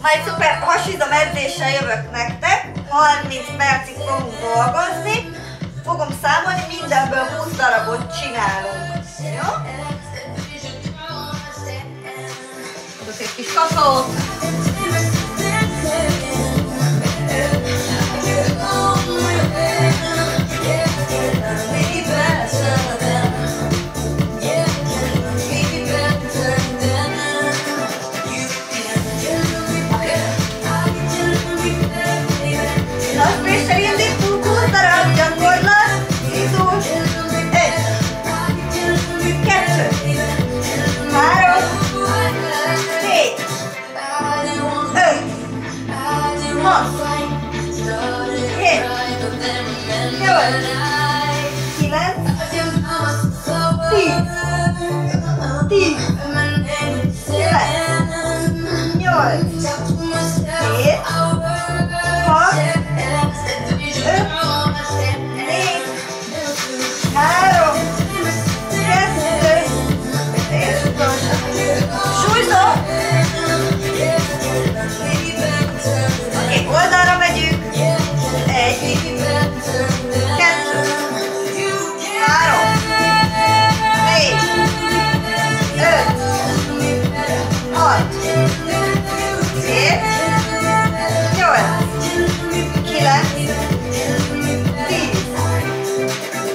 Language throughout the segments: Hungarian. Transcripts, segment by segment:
Majd szuper hasizom edzéssel jövök nektek. 30 percig fogunk dolgozni. Fogom számolni, mindenből 20 darabot csinálunk. Jó? Adok egy kis kakaót. Napréssel indítunk, 20 darab gyakorlat, indul, 1, 2, 3, 4, 5, 6, 7, 8, 9, 10, 10, 9, 8, 7, 6, 5, 4, 3, 2, és utolsó. Súlyzó! Oké, oldalra megyünk. 1, 2, 3, 4, 5, 6, 7, 8, 9,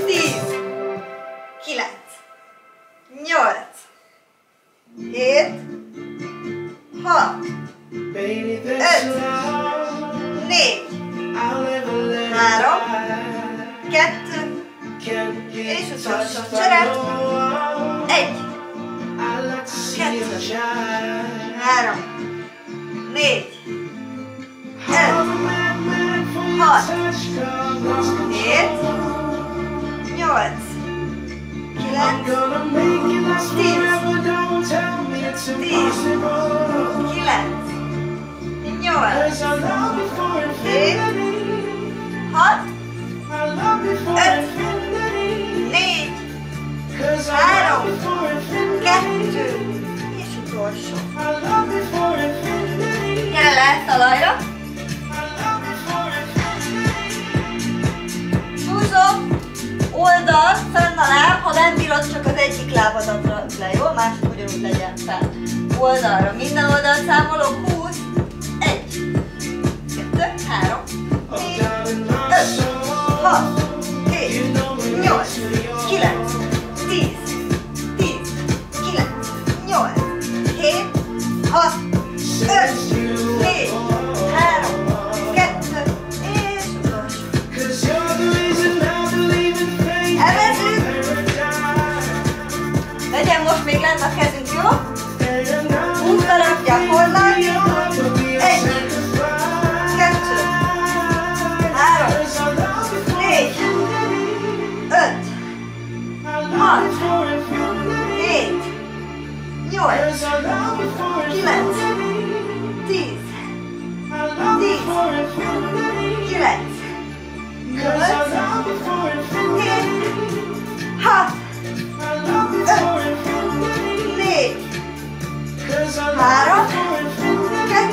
10, 9, 8, 7, 6, 5, 4, 3, 2, és utolsó csere. 1, 2, 3, 4, 5, 6, 7, 8, 9, 10, 9, 8, 7, 6, 5, 4, 3, 2, és utolsó. Gyere le talajra. Súlyzó, oldal, fenn a láb, ha nem bírod, csak az egyik lábadat rakd le, jó? Másik ugyanúgy legyen fel. Oldalra, minden oldal számolok, 20, 1, 2, 3, 4, 5, 6, 7, 8, 9, 10, 9, 8, 7, 6, 5, 4, 3, 2, és utolsó. Elvezzük! Legyen most még lent a kezünk, jó? 20 darab gyakorlat, 1, 2, 3, 4, 5, 6, 7, 8, 9, 10, 9, 8, 7, 6, 5, 4, 3, 2,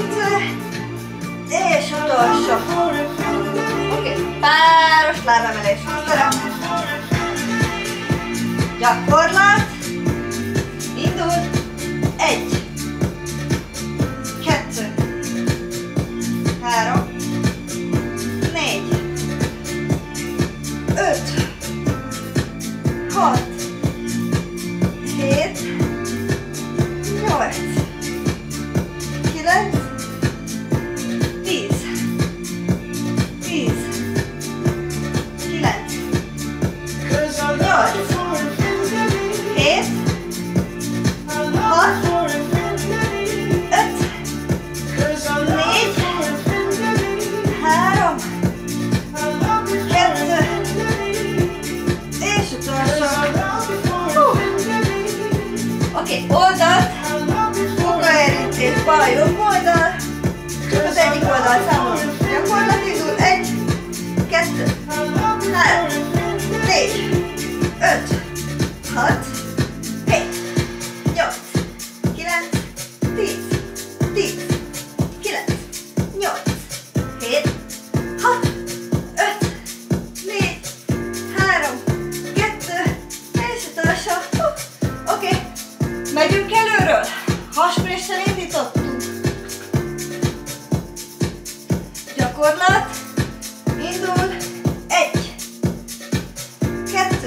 és utolsó. Oké, páros lábemelés. Gyakorlat. Indul. 1, 2, 3, 4, 5, 6, 7, 8, 9, 10, 10, 9, 8, 7, 6, 5, 4, 3, 2, és utolsó. Oké, oldalt, fogaerítés, bal, jobb oldal, az egyik oldalt számolunk. Gyakorlat indul, 1, 2, 3, 4, 5, 6, 7, 8, 9, 10, 10, 9,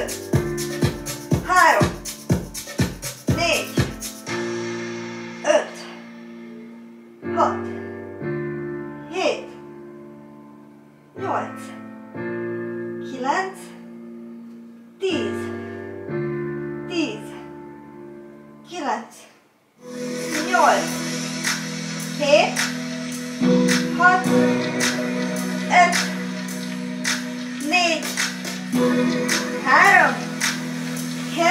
2, 3, 4, 5, 6, 7, 8, 9, 10, 10, 9, 8, 7, 6, 5, 4, 3, 2,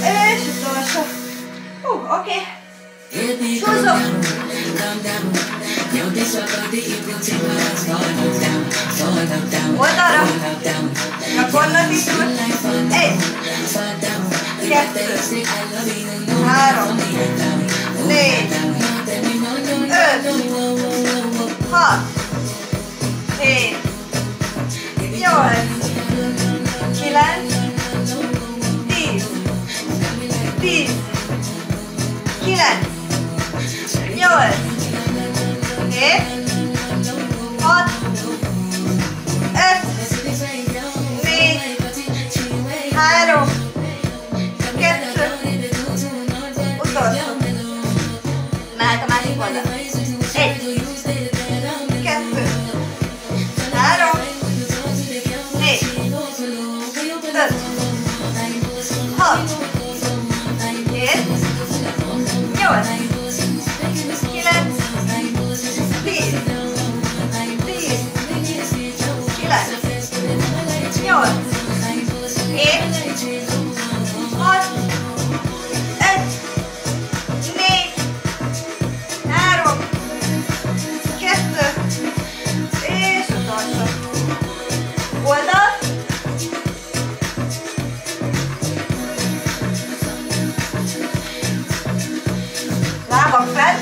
és utolsó. Oké. Súlyzok. Oldalra. Gyakorlati túl. 1, 2, 3, 4, 5, 6, 7, 8, 9, 10, 10, 9, 8, 7, 6, 5, 4, 3, 2, utolsó. Mehet a másik oldal. 1, 2, 3, 4, 5, 6, 7, 8, 9, 10, 10, 9, 8, 7, 6, 5, 4, 3, 2, és utolsó. Oldal. Lábak fel.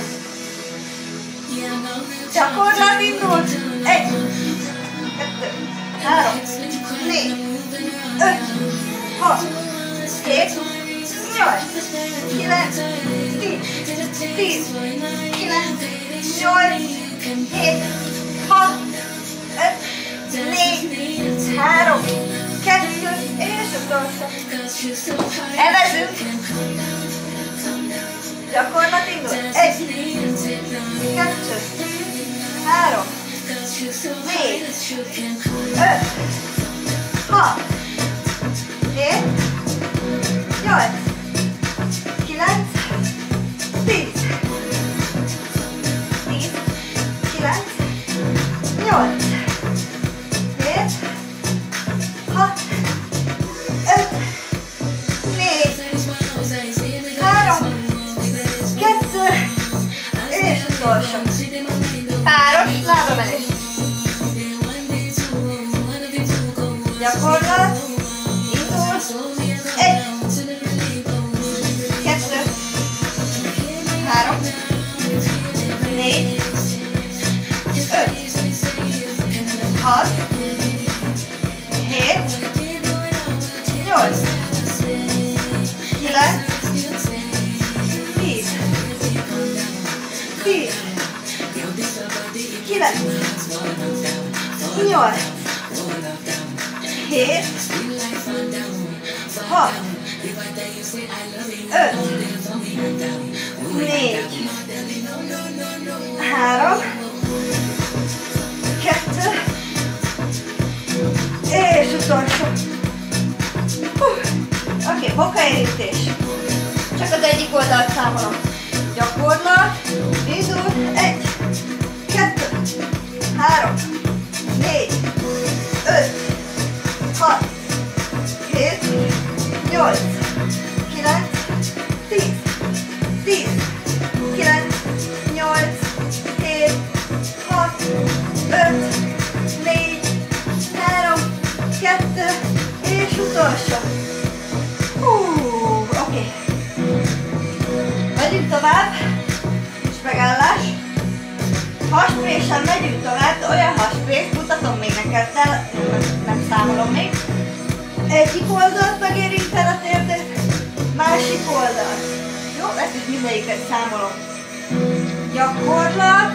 Gyakorlat indul. 1, 2, 3, 4, 5, 6, 7, 8, 9, 10, 10, 9, 8, 7, 6, 5, 4, 3, 2, és utolsó. Evezünk. Gyakorlat indul. 1, 2, 3, 4, 5, 6, 7, 8, 9, 10, 10, 9, 8, 7, 6, 5, 4, 3, 2, és utolsó. Páros lábamelés. Gyakorlat. Indul. 1, 2, 3, 4, 5, 6, 7, 8, 9, 10, 10, 9, 8, 7, 6, 5, 4, 3, 2, és utolsó. Oké, bokaérítés. Csak az egyik oldalt számolom. Gyakorlat. Indul. 1, 2, 3, 4, 5, 6, 7, 8, 9, 10, 10, 9, 8, 7, 6, 5, 4, 3, 2, és utolsó. Oké. Megyünk tovább. És megállás. Haspréssel megyünk tovább, de olyan hasprés, mutatom még neked, nem számolom még. Egyik oldalt megérinted a térdet, másik oldalt. Jó, ezt is mindegyiket számolom. Gyakorlat.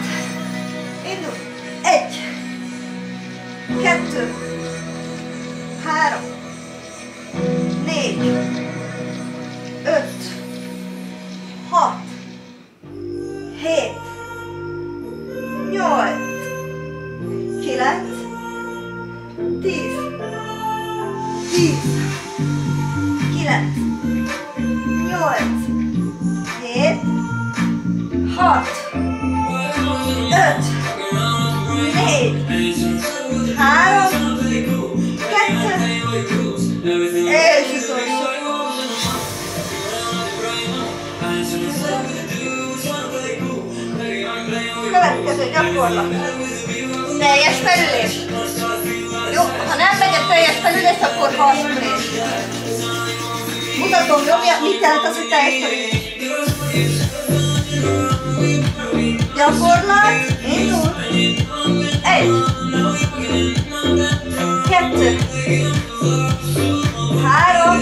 Indul. 1, 2, 5, 6, 7, 8, 9, 10, 10, 9, 8, 7, 6, 5, 4, 3, 2, és utolsó. Következő gyakorlat. Teljes felülés. Jó, ha nem megy a teljes felülés, akkor hasonlés. Mutatom, jó? Mit jelent az, hogy teljes felülés? Gyakorlat, indul. 1, 2, 3,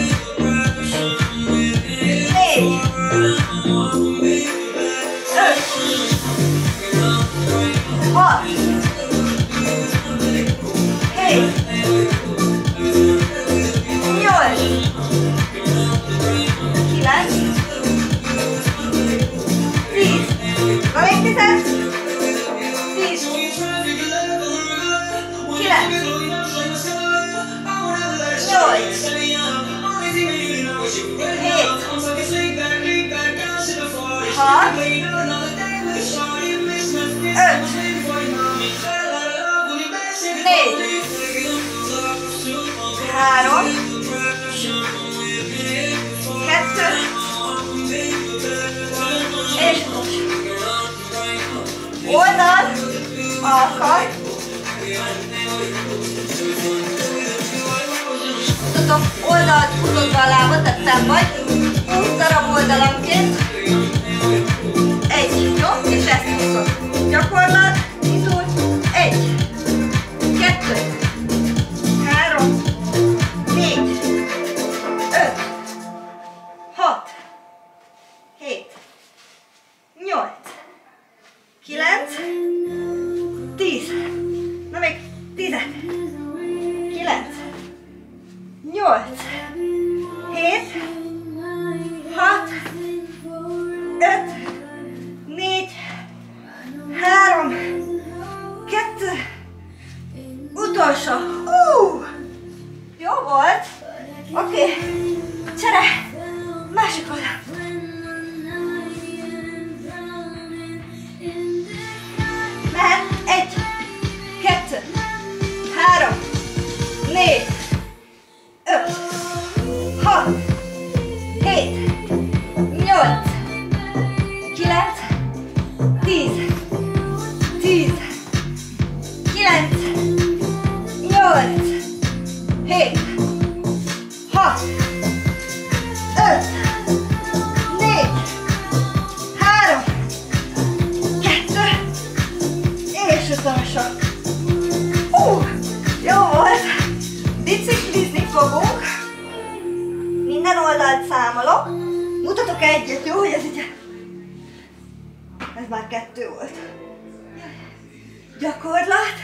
4, 5, 6, 7, 8, 9, 10, van még 10, 10, 9, 8, 7, 6, 5, 4, 3, 2, és oldal, alkat. Mutatom, oldalt húzod be a lábad, tehát fenn vagy. 20 darab oldalanként. 1, jó? És ezt húzod. Gyakorlat, indul. 1, 2, 3, 4, 5, 6, 7, 8, 9, 10. Na még 10. 9, 8, 7, 6, 5, 4, 3, 2, utolsó. Jó volt. Oké. Csere. Másik oldal. Mehet. 1, 2, 3, 4, 5, 6, 7, 8, 9, 10, 10, 9, 8, 7, 6, 5, 4, 3, 2, és utolsó. Jó volt! Biciklizni fogunk. Minden oldalt számolok. Mutatok egyet, jó? Hogy ez így... Ez már 2 volt. Gyakorlat.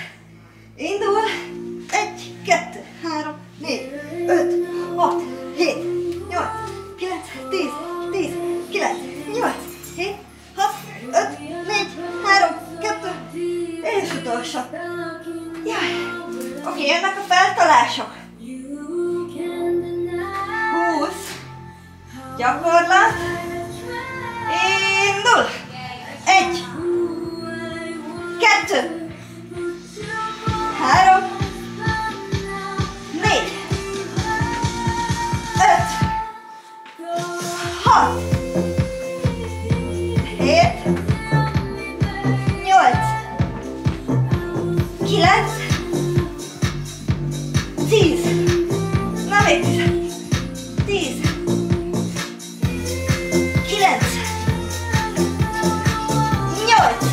Indul. 1, 2, 3, 4, 5, 6, 7, 8, 9, 10, 10, 9, 8, 7, 6, 5, 4, 3, 2, és utolsó. Jaj. Oké, jönnek a feltalások. 20. Gyakorlat. Indul. 1, 2, 3, 4, 5, 6, 7, 8, 9, 10. Na még 10. 10, 9, 8,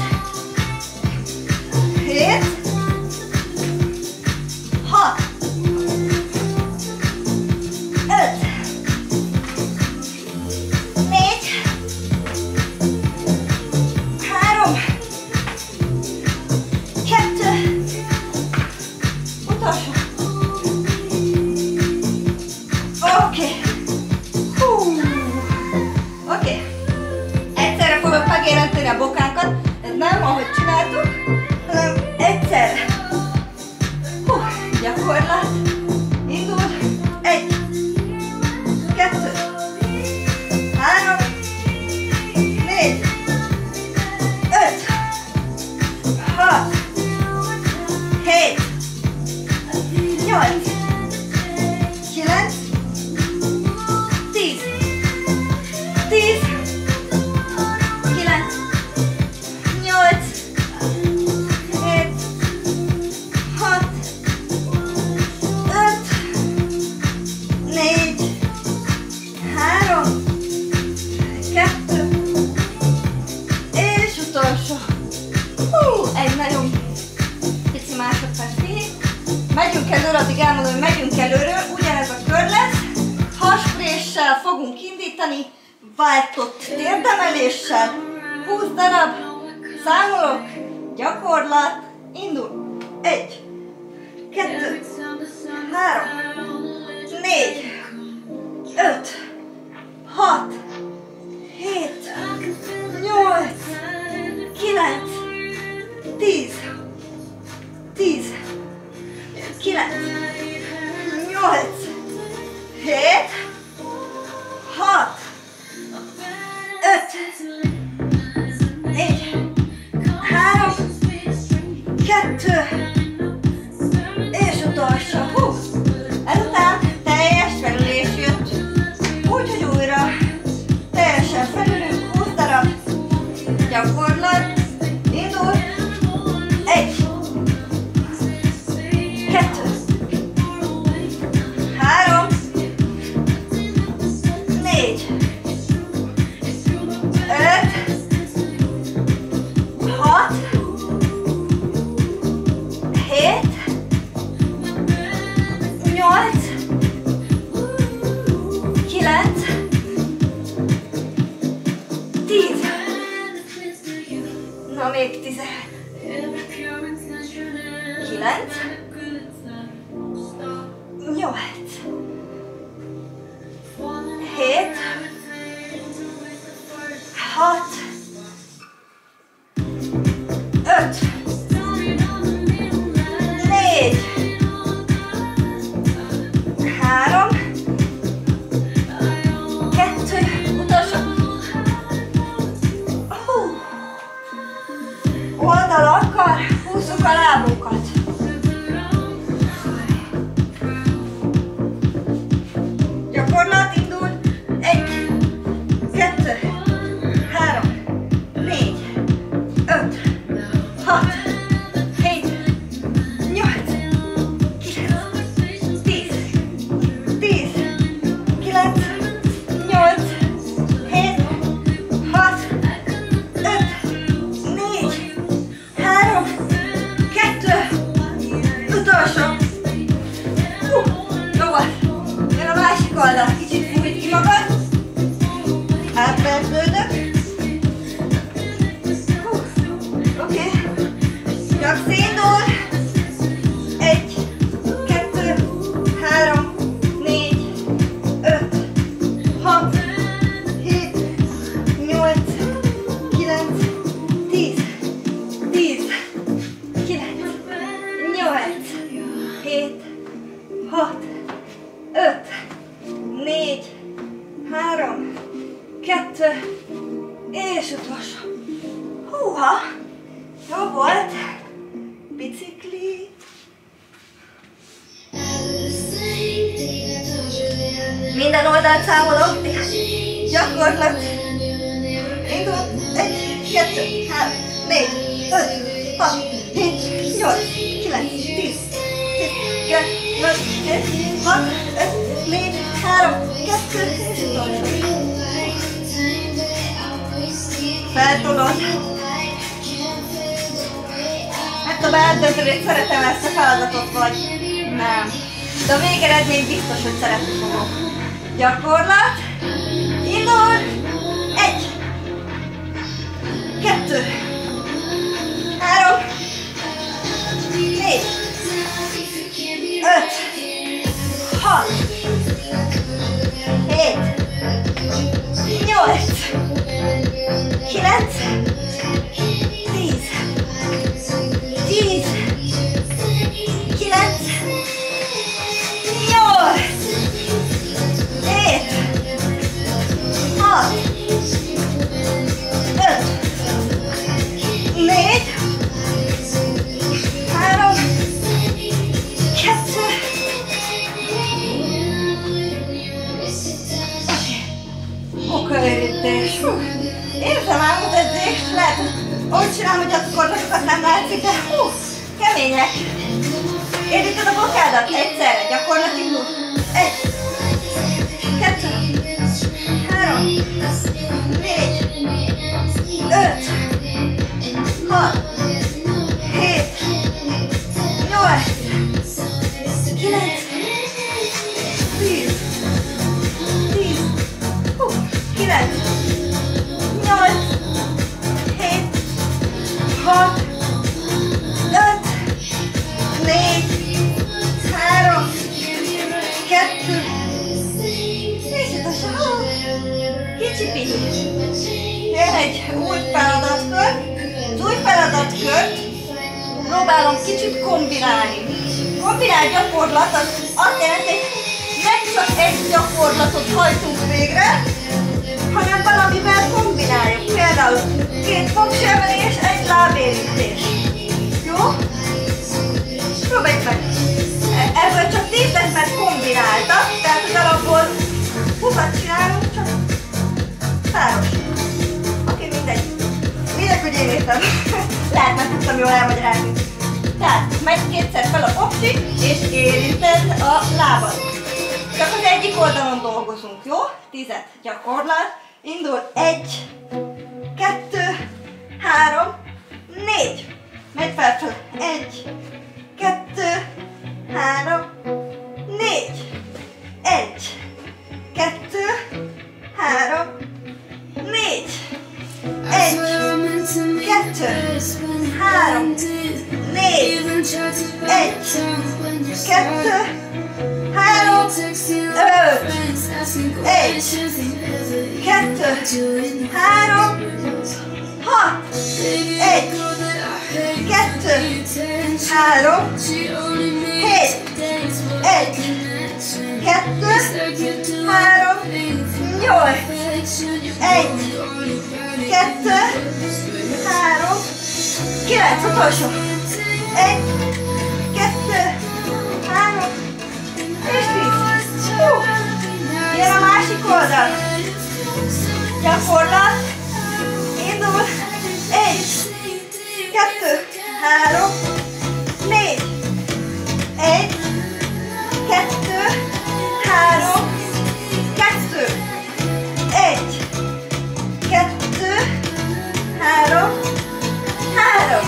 váltott térdemeléssel, 20 darab, számolok, gyakorlat, indul, 1, 2, 3, 4, 5, 6, 7, 8, 9, 10, 10, 9, 8, 7, 6, 5, 4, 3, 2, és utolsó. Ezután teljes felülés jött, úgyhogy újra teljesen felülünk, 20 darab, gyakorlat, indul, 1, 2, 3, 4, 5, 6, 7, 8, 9, 10. Na még 10. 9, 8, 7, 6, 5, 4, 3, 2, utolsó. Oldalakkal húzzuk a lábunkat. Gyakorlat indul. 1, 2, 3, 4, 5, 6, 7, 8, 9, 10, 10, 9, 8, 7, 6, 5, 4, 3, 2, utolsó. Jó volt. Jön a másik oldal. Kicsit fújt ki magad. Átverződök. Oké. Csak széndul. 1, 2, 3, 4, 5, 6, 7, 8, 9, 10, 10, 9, 8, 7, 6, 5, 4, 3, 2, és utolsó. Húha! Jó volt! Bicikli. Minden oldalt számolok. Gyakorlat. Indul. 1, 2, 3, 4, 5, 6, 7, 8, 9, 10, 9, 8, 7, 6, 5, 4, 3, 2, és utolsó. Feltolod. Nem tudom eldönteni, hogy szeretem ezt a feladatot, vagy nem. De a végeredmény biztos, hogy szeretni fogok. Gyakorlat. Indul. 1, 2, 3, 4, 5, 6, 7, 8, 9, 10, 10, 9, 8, 7, 6, 5, 4, 3, 2, okaürítés. Érzem ám az edzést, lehet, úgy csinálom, hogy a gyakorlatokat nem látszik, de kemények. Érjük a bokádat egyszerre, gyakorlat indul. 1, 2, 3, 4, 5, 6, 7, 8, 9, 10, 10, 9, kettő, és utána kicsi pihi. Jön egy új feladatkör. Az új feladatkört próbálom kicsit kombinálni. Kombinált gyakorlat az azt jelenti, hogy nem csak egy gyakorlatot hajtunk végre, hanem valamivel kombináljuk. Például 2 fogsemelés, egy lábérítés. Jó? Próbáljuk meg! Ebből csak 10 lesz, mert kombináltak, tehát az alapból 20-at csinálunk, csak páros. Oké, mindegy. Mindegy, hogy én értem. Lehet, mert tudtam jól elmagyarázni. Tehát megy kétszer fel a popsi, és érinted a lábad. Csak az egyik oldalon dolgozunk, jó? 10 gyakorlat. Indul 1, 2, 3, 4. Megy felfele. 1, 2, 3, 4. 1, 2, 3, 4. 1, 2, 3, 4. 1, 2, 3, 5. 1, 2, 3, 6. 1, 2, 3, 7. 1, 2, 3, 8. 1, 2, 3, 9. Utolsó. 1, 2, 3, és 10. Jön a másik oldal. Gyakorlat. Indul. 1, 2, 3, 4. 1, 2, 3, 2. 1, 2, 3, 3.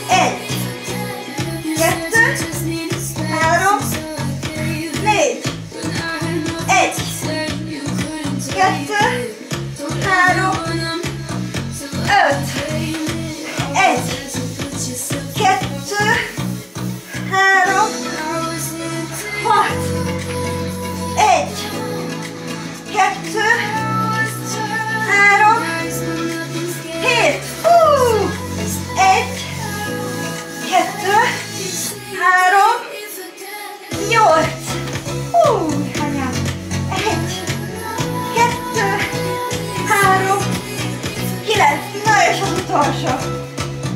1, 2, 3, 4. 1, 2, 3, 5. 1, 2, 3, 6. 1, 2, 3, 7. 1, 2, 3, 8. Anyám. 1, 2, 3, 9. Na és az utolsó.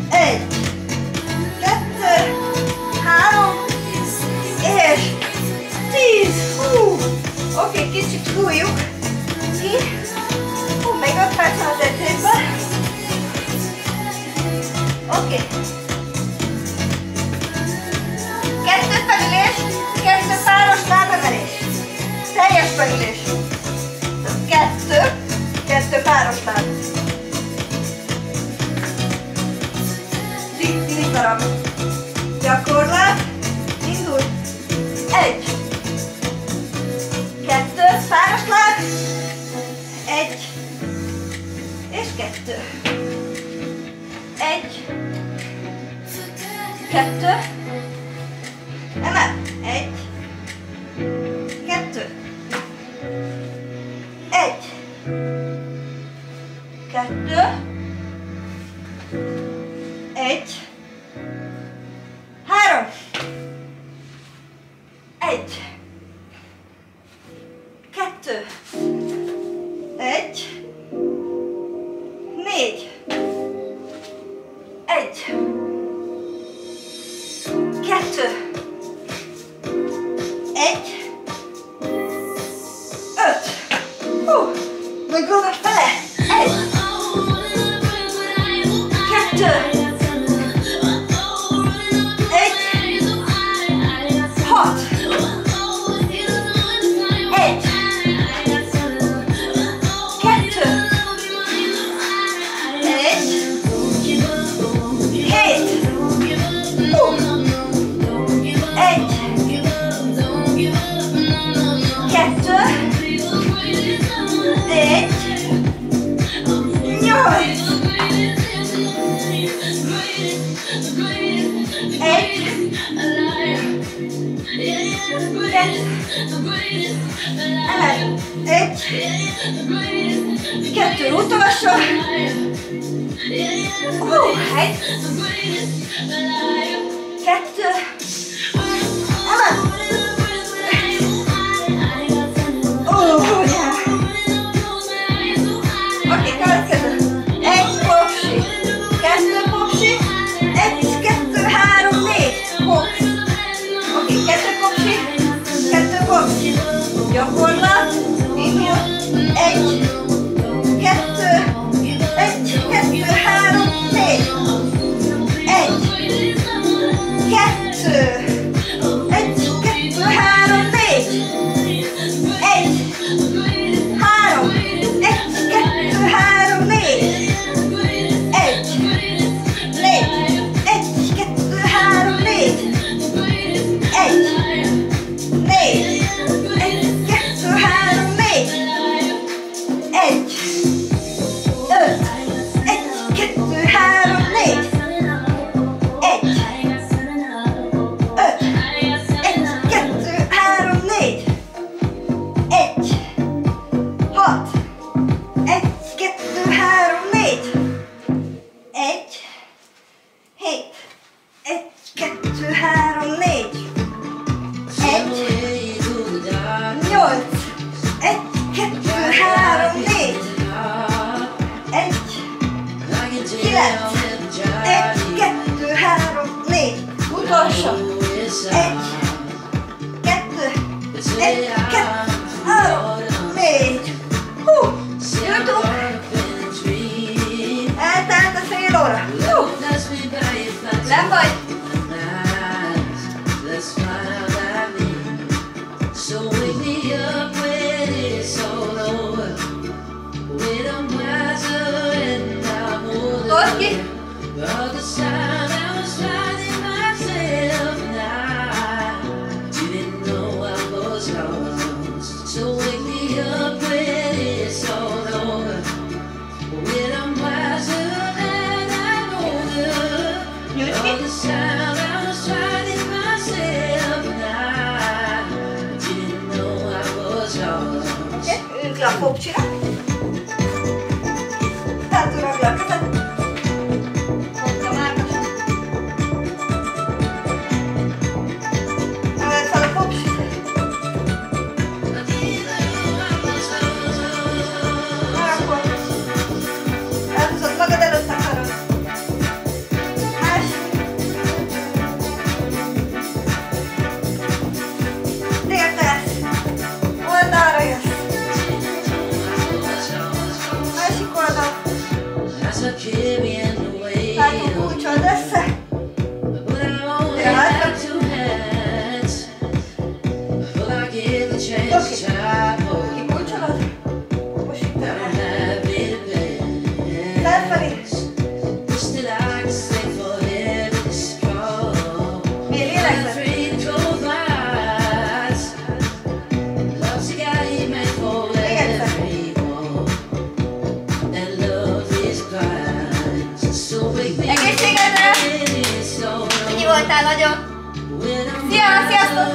1, 2, 3, és 10. Oké, kicsit hújjuk ki. Még 5 perc van az edzésben. Oké. 2 felülés, 2 páros lábemelés. Teljes felülés. 2 páros láb. 10 darab. Gyakorlat. Indul. 1, 2, páros láb. 1, és 2. 1, 2, emel. 1, 2. 1, 2, 1, 3. 1, 2, 1, 4. 1, 2, 1, 5. Még van a fele. 1, 2, 1, 6. 1, Emeld. 1, 2, utolsó. 1, 2, emeld. Oké, következő. 1 popsi, 2 popsi, 1, 2, 3, 4 box. Oké, 2 popsi, 2 box. Gyakorlat, indul. 1, 2, 1, 2, 3, 4. 1, 2, 1, 2, 3, 4. 1, 3, 1, 2, 3, 4. 1, 4, 1, 2, 3, 4. 1, 4, 1, 2, 3, 4. 1, 5, 1, 2, 3, 4. 1, 5, 1, 2, 3, 4. 1, 6, 1, 2, 3, 4. 1, 7, 1, 2, 3, 4. 1, 8, 1, 2, 3, 4. 1, 9, 1, 2, 3, 4. Utolsó. 1, 2, 1, 2, 3, 4. Jutunk. Eltelt a fél óra. Nem baj. Told ki. Üljünk le a popcsira. Hátulra a kezed. Fogd a márkasat. Emeld fel a popsit. Akkor elhúzod magad előtt a karod. Másik. Térdelsz. Oldalra jössz. Másik oldal. Látom, kulcsold össze. Gyere hátra. Oké. Kikulcsolod. Most itt előre. Felfelé. Mély lélegzet. Még egyszer. Egészségedre! Ennyi voltál nagyon! Szia! Sziasztok!